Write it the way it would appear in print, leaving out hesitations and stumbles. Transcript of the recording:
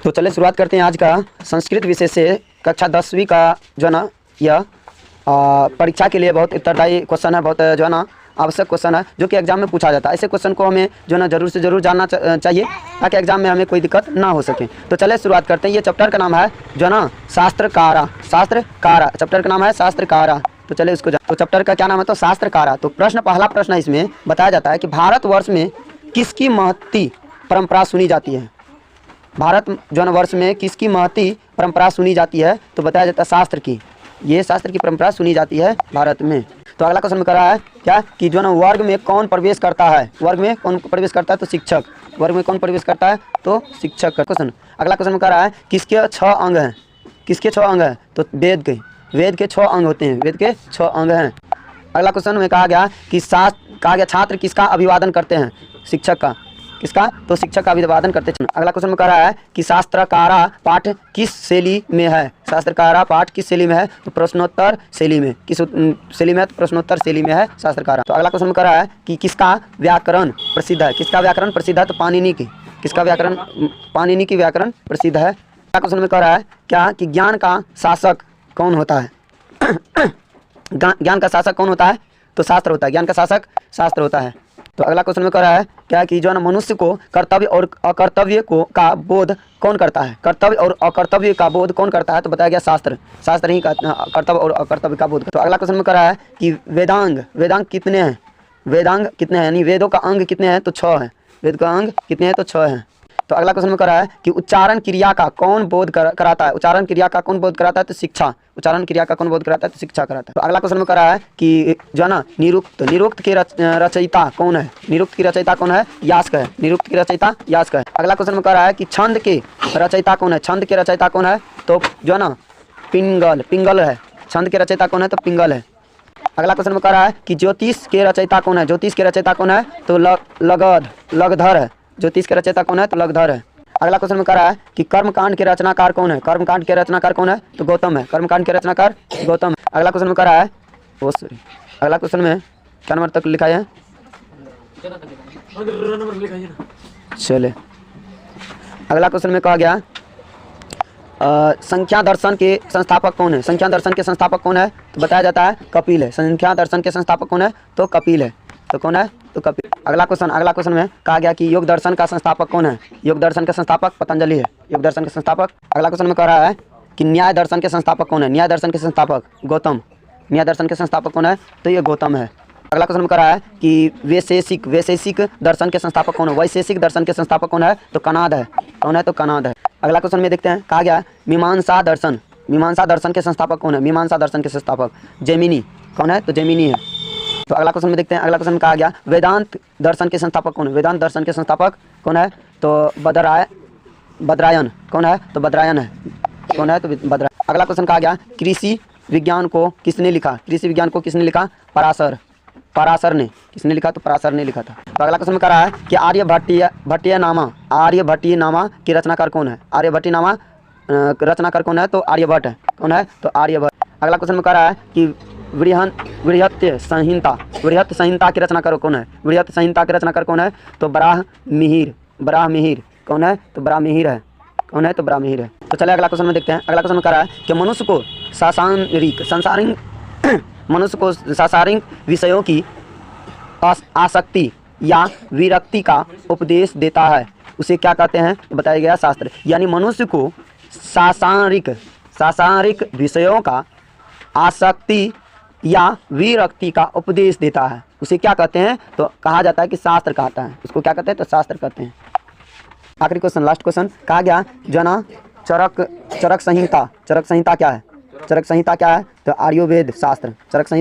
तो चलिए शुरुआत करते हैं आज का संस्कृत विषय से। कक्षा 10वीं का जो है ना यह परीक्षा के लिए बहुत उत्तरदायी क्वेश्चन है, बहुत जो है ना आवश्यक क्वेश्चन है जो कि एग्जाम में पूछा जाता है। ऐसे क्वेश्चन को हमें जो है ना जरूर से जरूर जानना चाहिए ताकि एग्जाम में हमें कोई दिक्कत ना हो सके। तो चलिए शुरुआत करते हैं। ये चैप्टर का नाम है जो है ना शास्त्रकारा। चैप्टर का नाम है शास्त्रकारा। तो चलिए इसको तो चैप्टर का क्या नाम है तो शास्त्रकारा। तो पहला प्रश्न इसमें बताया जाता है कि भारतवर्ष में किसकी महती परंपरा सुनी जाती है। भारत जो है वर्ष में किसकी महती परंपरा सुनी जाती है तो बताया जाता है शास्त्र की। ये शास्त्र की परंपरा सुनी जाती है भारत में। तो अगला क्वेश्चन में कर रहा है क्या कि जो है ना वर्ग में कौन प्रवेश करता है। वर्ग में कौन प्रवेश करता है तो शिक्षक। वर्ग में कौन प्रवेश करता है तो शिक्षक का क्वेश्चन। अगला क्वेश्चन में कर रहा है किसके 6 अंग हैं। किसके 6 अंग हैं तो वेद के 6 अंग होते हैं। वेद के 6 अंग हैं। अगला क्वेश्चन में कहा गया कि छात्र किसका अभिवादन करते हैं। शिक्षक का। किसका तो शिक्षक का अभिवादन करते हैं। अगला क्वेश्चन में कह रहा है कि शास्त्रकारा पाठ किस शैली में है। शास्त्रकारा पाठ किस शैली में है तो प्रश्नोत्तर शैली में। किस शैली में है तो प्रश्नोत्तर शैली में है शास्त्रकारा। तो अगला क्वेश्चन में कह रहा है कि किसका व्याकरण प्रसिद्ध है। किसका व्याकरण प्रसिद्ध है तो पाणिनि की। किसका व्याकरण पाणिनि की व्याकरण प्रसिद्ध है। अगला क्वेश्चन में कह रहा है क्या कि ज्ञान का शासक कौन होता है। ज्ञान का शासक कौन होता है तो शास्त्र होता है। ज्ञान का शासक शास्त्र होता है। तो अगला क्वेश्चन में कह रहा है क्या कि जो है ना मनुष्य को कर्तव्य और अकर्तव्य का बोध कौन करता है। कर्तव्य और अकर्तव्य का बोध कौन करता है तो बताया गया शास्त्र। शास्त्र ही कर्तव्य और अकर्तव्य का बोध। तो अगला क्वेश्चन में कह रहा है कि वेदांग कितने हैं। वेदांग कितने हैं यानी वेदों का अंग कितने हैं तो 6 हैं। वेद का अंग कितने हैं तो 6 हैं। तो अगला क्वेश्चन में कह रहा है कि उच्चारण क्रिया का कौन बोध कराता है। उच्चारण क्रिया का कौन बोध कराता है तो शिक्षा। उच्चारण क्रिया का कौन बोध कराता है तो शिक्षा कराता है। तो अगला क्वेश्चन में कह रहा है कि जो है ना निरुक्त के रचयिता कौन है। निरुक्त की रचयिता कौन है यास्क है। निरुक्त की रचयिता यास्क है। अगला क्वेश्चन में कह रहा है कि छंद के रचयिता कौन है। छंद के रचयिता कौन है तो जो है ना पिंगल है। छंद के रचयिता कौन है तो पिंगल है। अगला क्वेश्चन में कह रहा है कि ज्योतिष के रचयिता कौन है। ज्योतिष के रचयिता कौन है तो लगधर है। ज्योतिष के रचयिता कौन है तो लगधर है। अगला क्वेश्चन में कह रहा है कि कर्मकांड के रचनाकार कौन है। कर्मकांड के रचनाकार कौन है तो गौतम है। कर्मकांड के रचनाकार गौतम है। अगला क्वेश्चन में कह रहा है अगला क्वेश्चन में क्या नंबर तक लिखा है चले। अगला क्वेश्चन में कहा गया संख्या दर्शन के संस्थापक कौन है। संख्या दर्शन के संस्थापक कौन है तो बताया जाता है कपिल है। संख्या दर्शन के संस्थापक कौन है तो कपिल है। तो कौन है तो कपिल। अगला क्वेश्चन में कहा गया कि योग दर्शन का संस्थापक कौन है। योग दर्शन के संस्थापक पतंजलि है। योग दर्शन के संस्थापक। अगला क्वेश्चन में कह रहा है कि न्याय दर्शन के संस्थापक कौन है। न्याय दर्शन के संस्थापक गौतम। न्याय दर्शन के संस्थापक कौन है तो ये गौतम है। अगला क्वेश्चन में कह रहा है कि वैशेषिक दर्शन के संस्थापक कौन है। वैशेषिक दर्शन के संस्थापक कौन है तो कनाद है। कौन है तो कनाद है। अगला क्वेश्चन में देखते हैं कहा गया मीमांसा दर्शन के संस्थापक कौन है। मीमांसा दर्शन के संस्थापक जैमिनी। कौन है तो जैमिनी है। तो अगला क्वेश्चन में देखते हैं। अगला क्वेश्चन में कहा गया वेदांत दर्शन के संस्थापक कौन है। वेदांत दर्शन के संस्थापक कौन है तो बद्रायन। कौन है तो बद्रायन है। कौन है तो बद्रायन। अगला क्वेश्चन कहा गया कृषि विज्ञान को किसने लिखा। कृषि विज्ञान को किसने लिखा पराशर ने। किसने लिखा तो पराशर ने लिखा था। तो अगला क्वेश्चन में कह रहा है कि आर्यभट्टीय नामा के रचनाकार कौन है। आर्यभट्टीय नामा रचनाकार कौन है तो आर्यभट्ट है। कौन है तो आर्यभट्ट। अगला क्वेश्चन में कह रहा है कि बृहत संहिता के रचनाकार कौन है। बृहत संहिता के रचनाकार कौन है तो बराहमिहिर। कौन है तो बराहमिहिर है। कौन है तो बराहमिहिर है। तो चलिए अगला क्वेश्चन में देखते हैं। अगला क्वेश्चन में कह रहा है कि मनुष्य को सांसारिक विषयों की आसक्ति या विरक्ति का उपदेश देता है उसे क्या कहते हैं तो बताया गया शास्त्र। यानी मनुष्य को सांसारिक विषयों का आसक्ति या विरक्ति का उपदेश देता है उसे क्या कहते हैं तो कहा जाता है कि शास्त्र कहता है। उसको क्या कहते हैं तो शास्त्र कहते हैं। आखिरी क्वेश्चन लास्ट क्वेश्चन कहा गया जो ना चरक संहिता क्या है। चरक संहिता क्या है तो आयुर्वेद शास्त्र। चरक संहिता